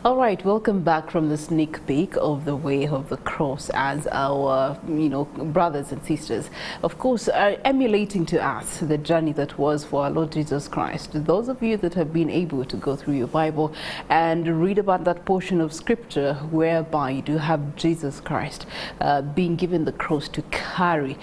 All right, welcome back from the sneak peek of the way of the cross as our, brothers and sisters, of course, are emulating to us the journey that was for our Lord Jesus Christ. Those of you that have been able to go through your Bible and read about that portion of scripture whereby you do have Jesus Christ being given the cross to carry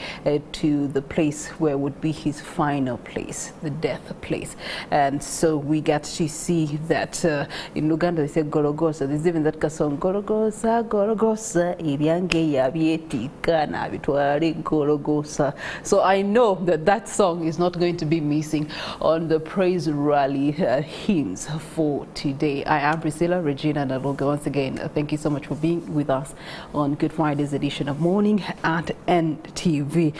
to the place where would be his final place, the death place. And so we get to see that in Uganda they say Gorogosa. There's even that song, Gorogosa, Gorogosa, Ibyange Yabietika na Bitwari Gorogosa. So I know that that song is not going to be missing on the praise rally hymns for today. I am Priscilla Regina Naloga. Once again, thank you so much for being with us on Good Friday's edition of Morning at NTV.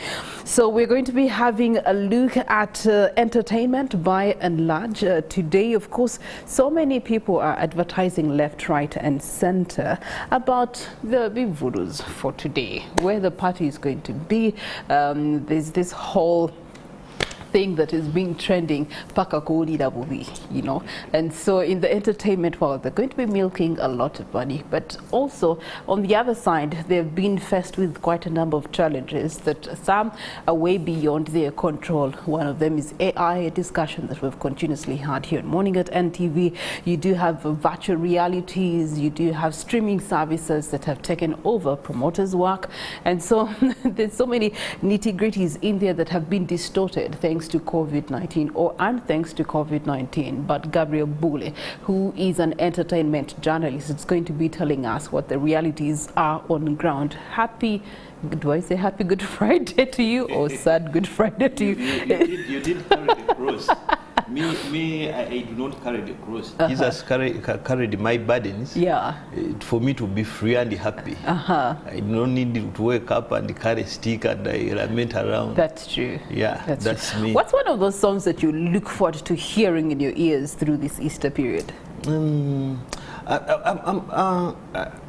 So we're going to be having a look at entertainment by and large. Today, of course, so many people are advertising left, right and center about the big voodoos for today, where the party is going to be. There's this whole thing that is being trending, and so in the entertainment world they're going to be milking a lot of money, but also on the other side they've been faced with quite a number of challenges that some are way beyond their control. One of them is AI, a discussion that we've continuously had here in Morning at NTV. You do have virtual realities, you do have streaming services that have taken over promoters' work, and so there's so many nitty-gritties in there that have been distorted thanks to COVID-19 or thanks to COVID-19. But Gabriel Buule, who is an entertainment journalist, is going to be telling us what the realities are on ground. Do I say happy Good Friday to you or sad Good Friday to you? You did carry the cross. Me, I do not carry the cross. Jesus carried my burdens. Yeah. For me to be free and happy. I don't need to wake up and carry a stick and I lament around. That's true. Yeah, that's me. What's one of those songs that you look forward to hearing in your ears through this Easter period?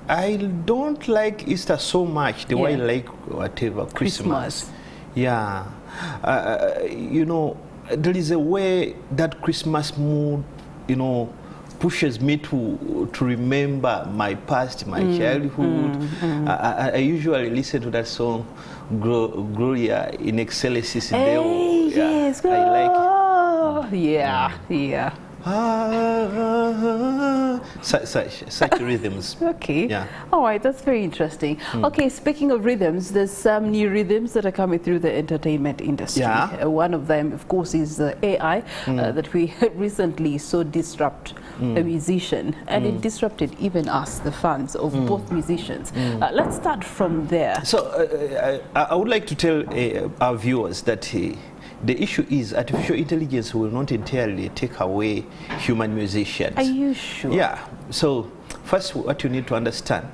I don't like Easter so much the way I like whatever Christmas. Yeah. There is a way that Christmas mood, pushes me to remember my past, my childhood. I usually listen to that song, Gloria in Excelsis Deo. Yes, I like it. Yeah. Such rhythms. Okay. Yeah. All right, that's very interesting. Okay, speaking of rhythms, there's some new rhythms that are coming through the entertainment industry. Yeah. One of them, of course, is AI that we recently saw disrupt a musician, and it disrupted even us, the fans of both musicians. Let's start from there. So I would like to tell our viewers that the issue is artificial intelligence will not entirely take away human musicians. Are you sure? Yeah. So first, what you need to understand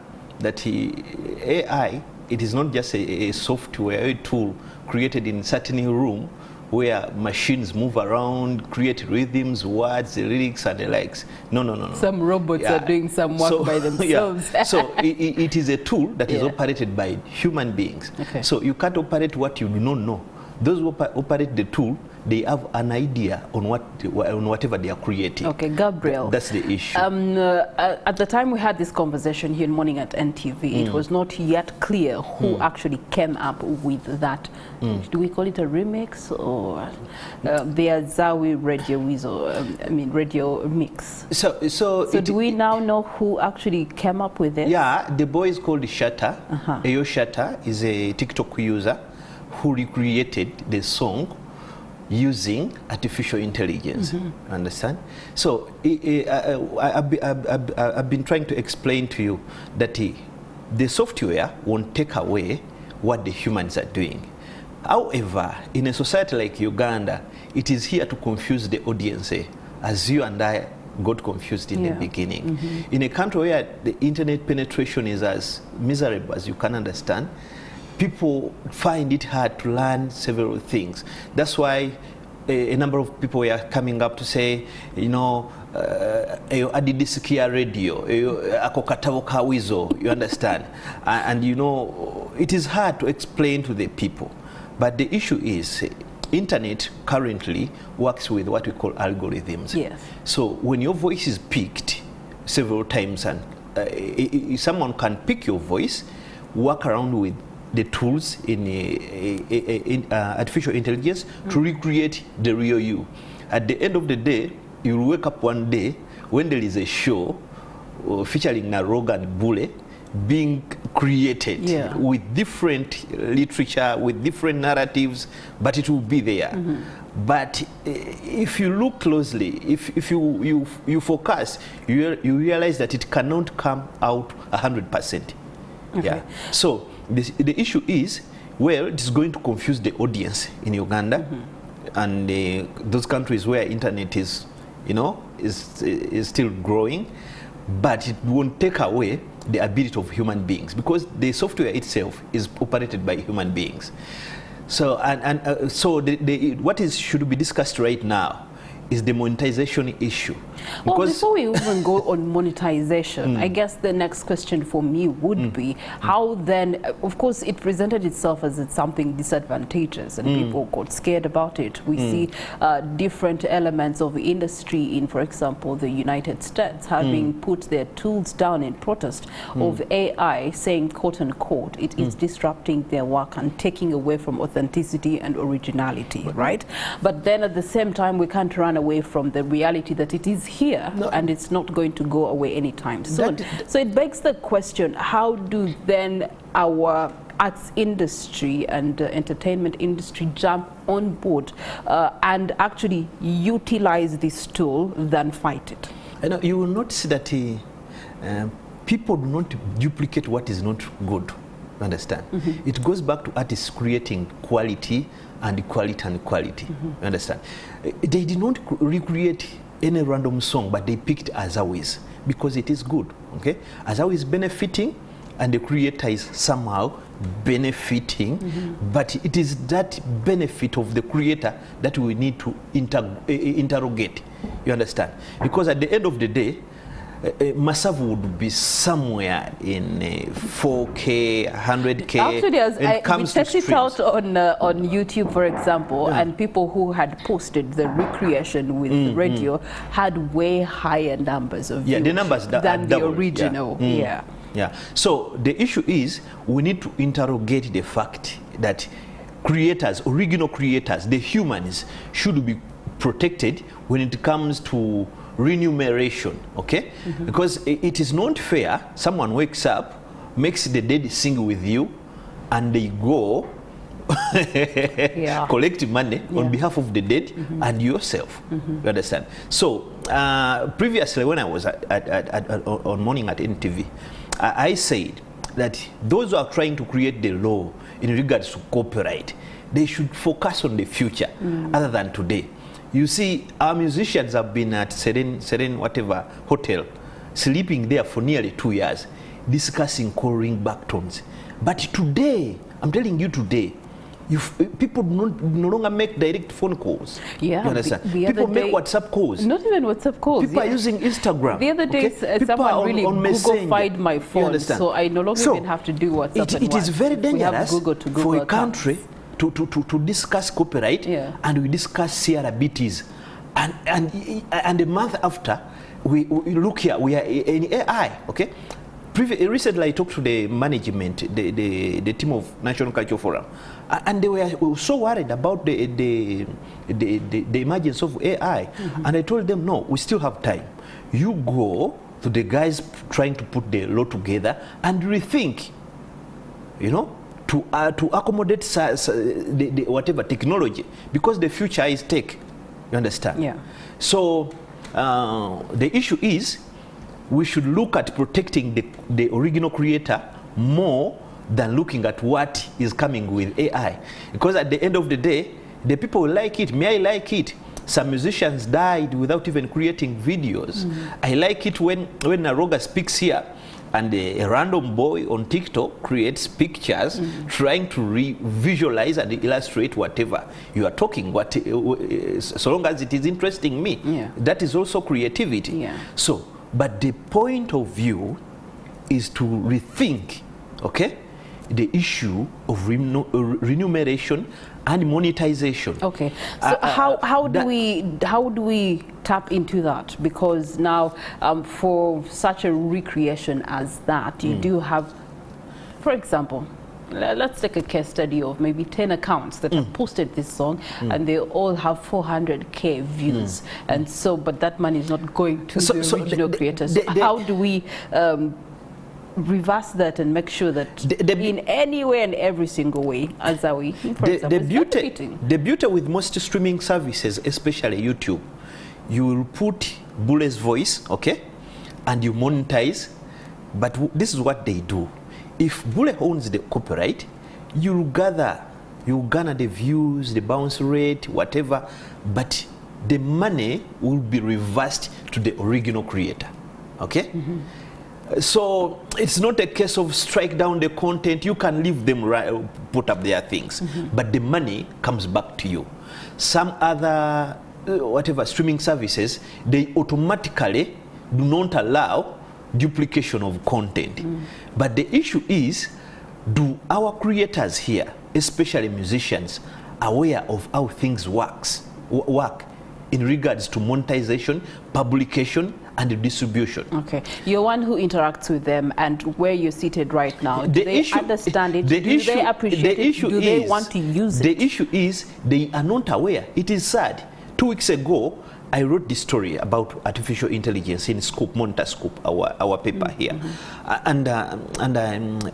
that AI, it is not just a software, a tool created in a certain room where machines move around, create rhythms, words, lyrics, and the likes. No. Some robots are doing some work by themselves. Yeah. So it is a tool that is operated by human beings. Okay. So you can't operate what you do not know. Those who operate the tool, they have an idea on whatever they are creating. Okay, Gabriel. That's the issue. At the time we had this conversation here in Morning at NTV, it was not yet clear who actually came up with that. Do we call it a remix or the Azawi radio radio mix? So do we now know who actually came up with it? Yeah, the boy is called Shatta. Ayo Shatta is a TikTok user who recreated the song using artificial intelligence. Understand? So I've been trying to explain to you that the software won't take away what the humans are doing. However, in a society like Uganda, it is here to confuse the audience, as you and I got confused in the beginning. In a country where the internet penetration is as miserable as you can understand, people find it hard to learn several things. That's why a number of people are coming up to say, adidisikia radio, akokatabo kawizo, you understand? And it is hard to explain to the people. But the issue is, internet currently works with what we call algorithms. Yes. So when your voice is picked, several times, and someone can pick your voice, work around with the tools in artificial intelligence to recreate the real you. At the end of the day, you'll wake up one day when there is a show featuring Gabriel Buule being created with different literature, with different narratives, but it will be there. But if you look closely, if you focus, you realize that it cannot come out 100%. Yeah. So the issue is, well, it is going to confuse the audience in Uganda and those countries where internet is, is still growing, but it won't take away the ability of human beings, because the software itself is operated by human beings. So so what should be discussed right now is the monetization issue. Well, before we even go on monetization, I guess the next question for me would be how then, of course, it presented itself as something disadvantageous and people got scared about it. We see different elements of industry in, for example, the United States having put their tools down in protest of AI, saying, quote unquote, it is disrupting their work and taking away from authenticity and originality, right? But then at the same time, we can't run away from the reality that it is here and it's not going to go away anytime soon. So it begs the question, how do then our arts industry and entertainment industry jump on board and actually utilize this tool than fight it? And you will notice that people do not duplicate what is not good. Understand? It goes back to artists creating quality and quality. Understand? They did not recreate any random song, but they picked Azawi's because it is good. Okay, Azawi is benefiting and the creator is somehow benefiting, but it is that benefit of the creator that we need to interrogate. You understand? Because at the end of the day, Masavu would be somewhere in 4K, 100K. Actually, as we checked it out on YouTube, for example, and people who had posted the recreation with the radio had way higher numbers of views the numbers than the original. Yeah. So the issue is, we need to interrogate the fact that creators, original creators, the humans, should be protected when it comes to remuneration, okay? Because it is not fair. Someone wakes up, makes the dead sing with you, and they go collect money on behalf of the dead and yourself. You understand? So previously, when I was on Morning at NTV, I said that those who are trying to create the law in regards to copyright, they should focus on the future other than today. You see, our musicians have been at Serene whatever hotel, sleeping there for nearly 2 years, discussing choring back tones. But today, I'm telling you today, people no longer make direct phone calls. You understand? People make WhatsApp calls. Not even WhatsApp calls. People are using Instagram. The other day, someone really Google-fied my phone, so I no longer even have to do WhatsApp. It is very dangerous for a country to discuss copyright, and we discuss CRBTs, and a month after we look here, we are in AI. Okay, recently I talked to the management, the team of National Cultural Forum, and they were so worried about the emergence of AI, and I told them, no, we still have time. You go to the guys trying to put the law together and rethink, to accommodate the whatever technology, because the future is tech. You understand? So the issue is, we should look at protecting the original creator more than looking at what is coming with AI, because at the end of the day, the people will like it. May I like it? Some musicians died without even creating videos. I like it when Naroga speaks here and a random boy on TikTok creates pictures trying to visualize and illustrate whatever you are talking, so long as it is interesting me. That is also creativity. But the point of view is to rethink, okay? the issue of remuneration and monetization. Okay, so how do we tap into that? Because now for such a recreation as that, you do have, for example, let's take a case study of maybe 10 accounts that have posted this song and they all have 400k views, and so but that money is not going to the original creators. So how do we reverse that and make sure that in any way and every single way, as are we, for example, the beauty with most streaming services, especially YouTube, you will put Bule's voice, okay, and you monetize, but this is what they do. If Buule owns the copyright, you garner the views, the bounce rate, whatever, but the money will be reversed to the original creator, okay? So it's not a case of strike down the content. You can leave them put up their things, but the money comes back to you. Some other whatever streaming services, they automatically do not allow duplication of content. But the issue is, do our creators here, especially musicians, aware of how things work in regards to monetization, publication, and distribution? Okay, you're one who interacts with them, and where you're seated right now, do they understand it? Do they appreciate it? Do they want to use it? The issue is they are not aware. It is sad. 2 weeks ago, I wrote this story about artificial intelligence in Scoop, Monitor Scoop, our paper here. And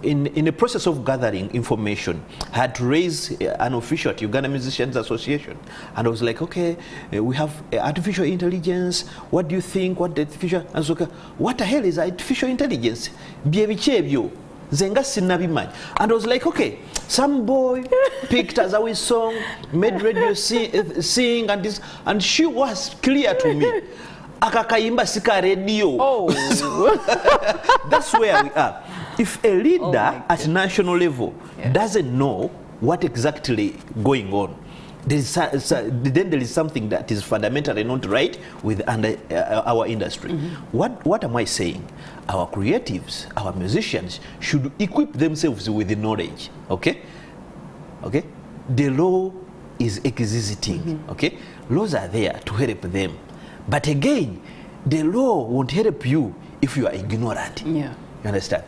in the process of gathering information, I had to raise an official at Uganda Musicians Association. And I was like, okay, we have artificial intelligence. What do you think? What the artificial? And so, what the hell is artificial intelligence? Zenga Sinabimaj. And I was like, okay, some boy picked Azawi's song, made radio sing and this, and she was clear to me. Akakaimba sika radio. Oh. That's where we are. If a leader at national level doesn't know what exactly going on, then there is something that is fundamentally not right with our industry. What am I saying? Our creatives, our musicians should equip themselves with the knowledge. Okay? Okay? The law is existing. Okay? Laws are there to help them. But again, the law won't help you if you are ignorant. Yeah. You understand?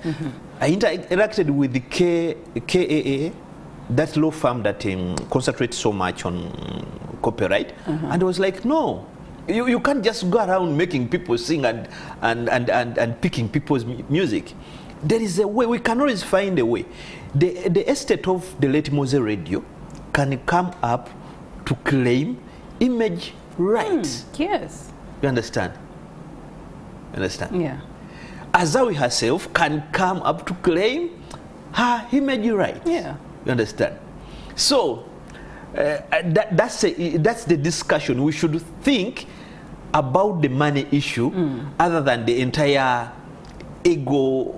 I interacted with the KAA, that law firm that concentrates so much on copyright, and I was like, no, you can't just go around making people sing and picking people's music. There is a way. We can always find a way. The estate of the late Mose Radio can come up to claim image rights. Yes. You understand? You understand? Yeah. Azawi herself can come up to claim her image rights. Yeah. You understand? So that's the discussion. We should think about the money issue other than the entire ego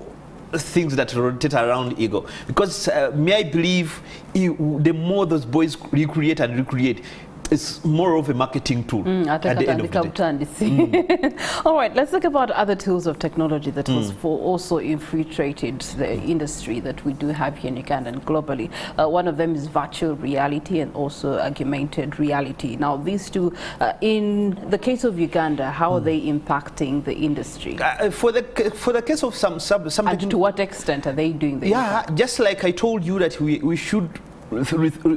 things that rotate around ego. Because may I believe the more those boys recreate, it's more of a marketing tool at the end of the day. All right, let's talk about other tools of technology that has also infiltrated the industry that we do have here in Uganda and globally. One of them is virtual reality and also augmented reality. Now, these two, in the case of Uganda, how are they impacting the industry? For the case of some and to what extent are they doing the impact? Just like I told you that we should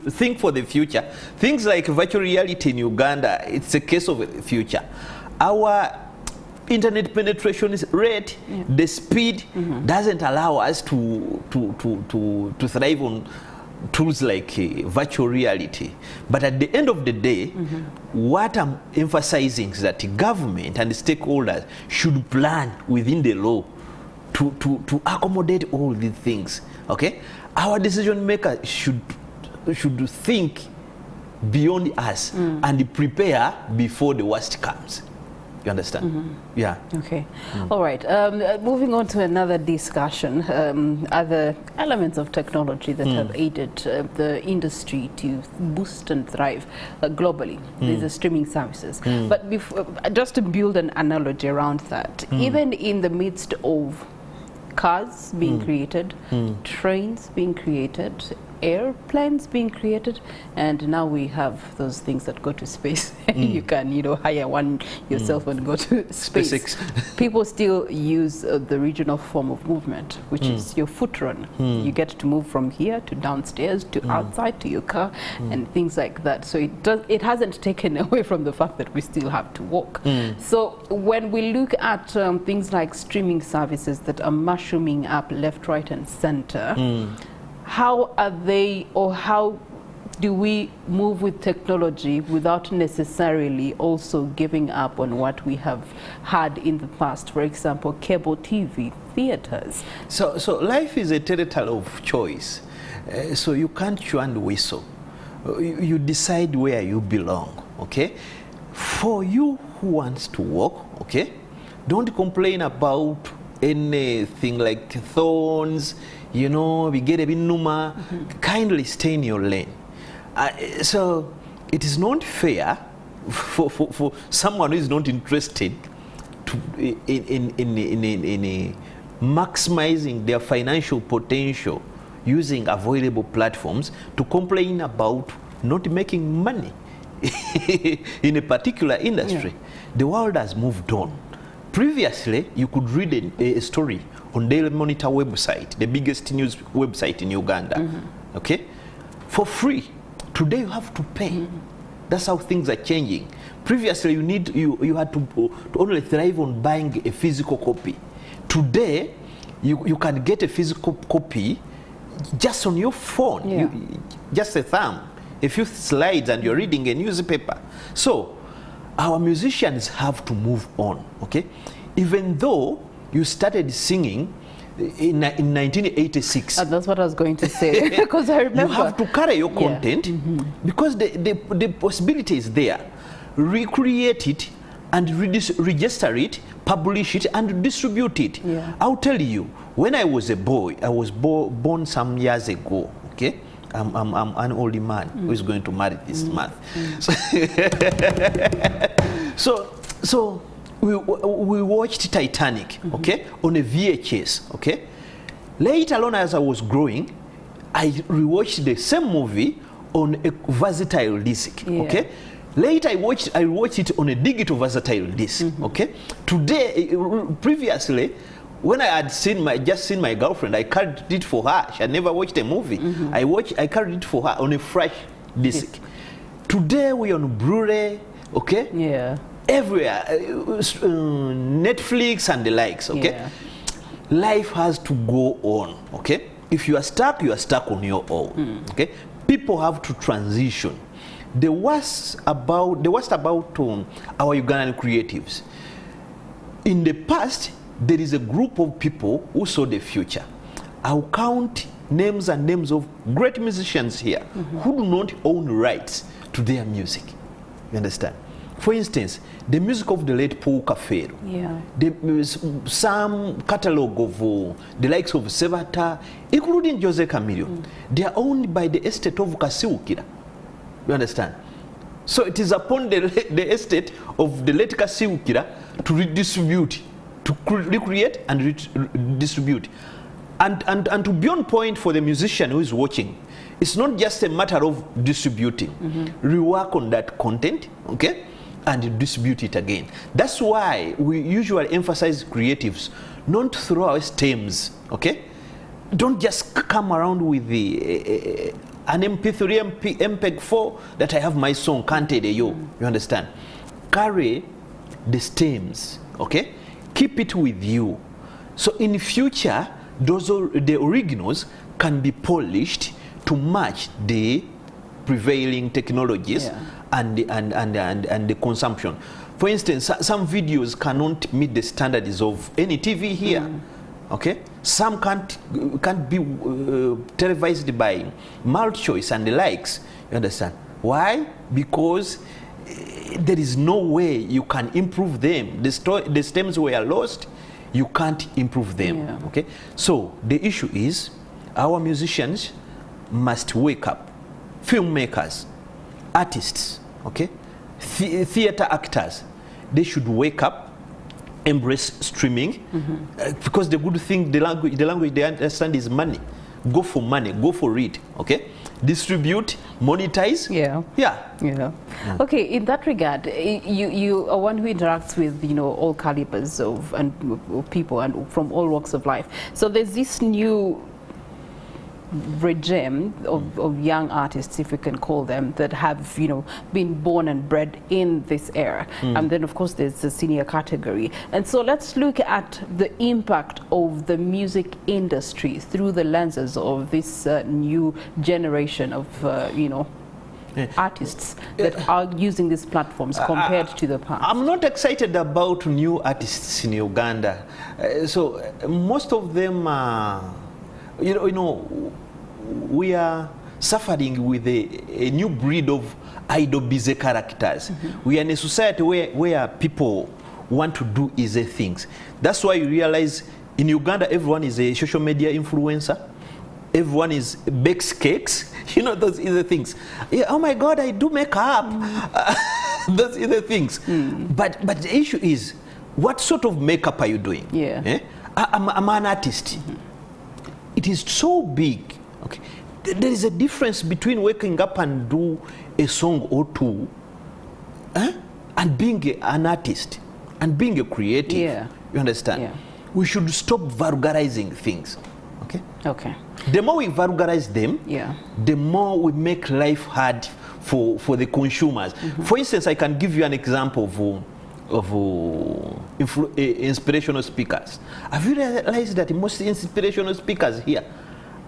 think for the future. Things like virtual reality in Uganda, it's a case of the future. Our internet penetration rate, the speed doesn't allow us to thrive on tools like virtual reality. But at the end of the day, what I'm emphasizing is that the government and the stakeholders should plan within the law to accommodate all these things. Okay, our decision makers should think beyond us and prepare before the worst comes. You understand? Yeah. Okay. All right. Moving on to another discussion, other elements of technology that have aided the industry to boost and thrive globally. These are streaming services. But before, just to build an analogy around that, even in the midst of cars being created, trains being created, airplanes being created, and now we have those things that go to space. You can, you know, hire one yourself and go to space. People still use the regional form of movement, which is your foot run. You get to move from here to downstairs to outside to your car and things like that. So it hasn't taken away from the fact that we still have to walk. So when we look at things like streaming services that are mushrooming up left, right, and center, how are they, or how do we move with technology without necessarily also giving up on what we have had in the past? For example, cable TV, theaters. So life is a territory of choice. So you can't chew and whistle. You decide where you belong, okay? For you who wants to walk, okay, don't complain about anything like thorns, you know, we get a bit numa. Kindly stay in your lane. So it is not fair for someone who is not interested to in maximizing their financial potential using avoidable platforms to complain about not making money in a particular industry. The world has moved on. Previously, you could read a story on Daily Monitor website, the biggest news website in Uganda, okay, for free. Today you have to pay. That's how things are changing. Previously, you had to only thrive on buying a physical copy. Today, you can get a physical copy just on your phone, just a thumb, a few slides, and you're reading a newspaper. So our musicians have to move on, okay? Even though you started singing in 1986. That's what I was going to say, because I remember. You have to carry your content because the possibility is there. Recreate it and register it, publish it, and distribute it. I'll tell you, when I was a boy, I was born some years ago, okay? I'm an old man who is going to marry this month. So we watched Titanic, okay, on a VHS, okay. Later on, as I was growing, I rewatched the same movie on a versatile disc, okay. Later, I watched it on a digital versatile disc, okay. Today, previously, when I had just seen my girlfriend, I carried it for her. She had never watched a movie. I carried it for her on a fresh disc. Today we're on Blu-ray, okay? Everywhere, Netflix and the likes, okay? Life has to go on, okay? If you are stuck on your own, okay? People have to transition. The worst about our Ugandan creatives. In the past, there is a group of people who saw the future. I'll count names and names of great musicians here who do not own rights to their music. You understand? For instance, the music of the late Paul Kafero, some catalogue of the likes of Sevata, including Jose Camillo, they are owned by the estate of Kasiwukira. You understand? So it is upon the estate of the late Kasiwukira to redistribute, to recreate and redistribute. And to be on point for the musician who is watching, it's not just a matter of distributing. Rework on that content, okay, and distribute it again. That's why we usually emphasize creatives not to throw away stems, okay? Don't just come around with an MP3, MPEG-4 that I have my song, Kante de Yo. You understand? Carry the stems, okay? Keep it with you. So in future, the originals can be polished to match the prevailing technologies and the consumption. For instance, some videos cannot meet the standards of any TV here. Okay, some can't be televised by multi-choice and the likes. You understand? Why? Because there is no way you can improve them. The stems were lost. You can't improve them. Okay, so the issue is our musicians must wake up. Filmmakers, artists, okay, theater actors, they should wake up embrace streaming, because the good thing, the language they understand is money. Go for money, go for it, okay? Distribute, monetize. Yeah. Yeah. Yeah. Okay, in that regard, you are one who interacts with, you know, all calibers of people and from all walks of life. So there's this new regime of young artists, if we can call them, that have, you know, been born and bred in this era. And then of course there's the senior category. And so let's look at the impact of the music industry through the lenses of this new generation of you know, artists that are using these platforms compared to the past. I'm not excited about new artists in Uganda. So most of them are, you know, we are suffering with a new breed of idol busy characters. We are in a society where people want to do easy things. That's why you realize in Uganda everyone is a social media influencer. Everyone is bakes cakes. You know, those easy things. Yeah, oh my God, I do makeup. Those easy things. But the issue is, what sort of makeup are you doing? Yeah. Eh? I'm an artist. It is so big. Okay, there is a difference between waking up and do a song or two, and being an artist and being a creative. Yeah. You understand? Yeah. We should stop vulgarizing things. Okay. Okay. The more we vulgarize them, yeah, the more we make life hard for the consumers. For instance, I can give you an example of inspirational speakers. Have you realized that most inspirational speakers here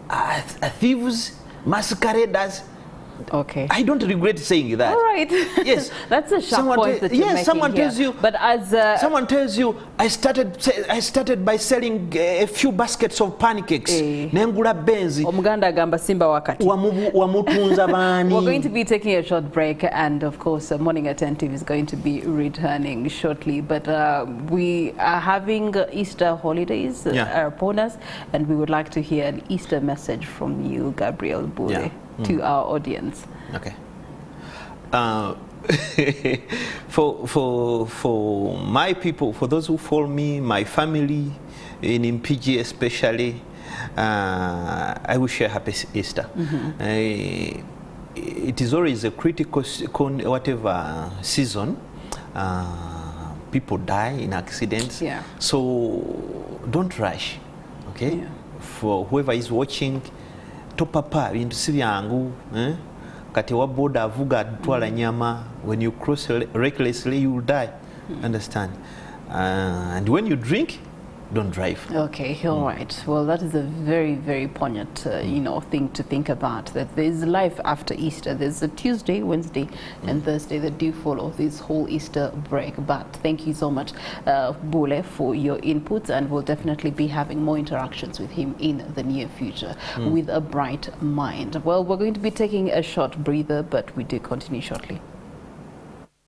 are thieves, masqueraders? Okay. I don't regret saying that. All right. Yes. That's a sharp point that you're making. Someone here. tells you. But as someone tells you, I started by selling a few baskets of pancakes. Nengula benzi. Omuganda gamba simba wakati. Wamutunza bani. We're going to be taking a short break, and of course, Morning at NTV is going to be returning shortly. But we are having Easter holidays upon us, and we would like to hear an Easter message from you, Gabriel Buule, to our audience. Okay. For my people, for those who follow me, my family, in Mpigi especially, I wish you a happy Easter. It is always a critical season. People die in accidents. Yeah. So don't rush. Okay. Yeah. For whoever is watching, topapa bintu sibyangu, kati wa boda avuga twala nyama. When you cross recklessly, you will die. Understand? And when you drink, don't drive. Okay, all right. Well, that is a very, very poignant, you know, thing to think about. That there's life after Easter. There's a Tuesday, Wednesday, and Thursday that do follow this whole Easter break. But thank you so much, Buule, for your inputs, and we'll definitely be having more interactions with him in the near future with a bright mind. Well, we're going to be taking a short breather, but we do continue shortly.